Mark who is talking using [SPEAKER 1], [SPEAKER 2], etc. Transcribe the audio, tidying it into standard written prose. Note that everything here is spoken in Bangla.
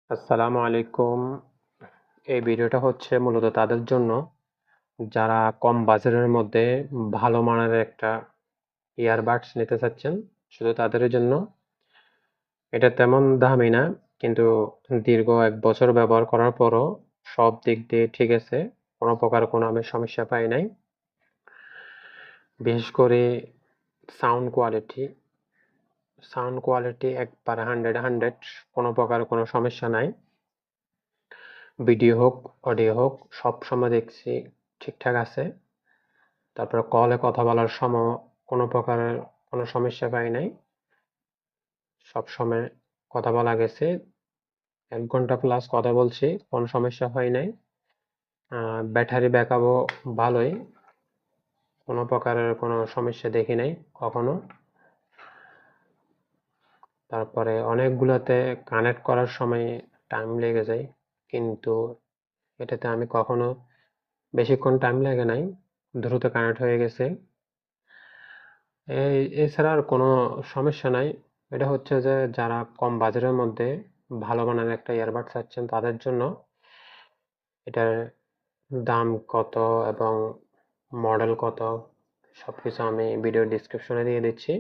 [SPEAKER 1] আসসালামু আলাইকুম। এই ভিডিওটা হচ্ছে মূলত তাদের জন্য যারা কম বাজেটের মধ্যে ভালো মানের একটা ইয়ারবাডস নিতে চাচ্ছেন। শুধু তাদের জন্য। এটা তেমন দামি না, কিন্তু দীর্ঘ 1 বছর ব্যবহার করার পরও সব দিক দিয়ে ঠিক আছে। কোনো প্রকার কোনো আমি সমস্যা পাই নাই। বিশেষ করে সাউন্ড কোয়ালিটি সাউন্ড কোয়ালিটি একবারে 100 কোনো প্রকার কোনো সমস্যা নাই। ভিডিও হোক, অডিও হোক, সবসময় দেখছি ঠিকঠাক আছে। তারপরে কলে কথা বলার সময় কোনো প্রকারের কোনো সমস্যা পাই নাই। সবসময় কথা বলা গেছে। 1 ঘন্টা প্লাস কথা বলছি, কোনো সমস্যা হয় নাই। ব্যাটারি ব্যাকআপও ভালোই, কোনো প্রকারের কোনো সমস্যা দেখি নাই কখনো। তারপরে অনেকগুলোতে কানেক্ট করার সময় টাইম লেগে যায়, কিন্তু এটাতে আমি কখনো বেশিক্ষণ টাইম লাগে নাই, দ্রুত কানেক্ট হয়ে গেছে। এছাড়া আর কোনো সমস্যা নাই। এটা হচ্ছে যে যারা কম বাজেটের মধ্যে ভালো মানের একটা ইয়ারবাড চাচ্ছেন তাদের জন্য। এটার দাম কত এবং মডেল কত সবকিছু আমি ভিডিও ডিসক্রিপশনে দিয়ে দিচ্ছি।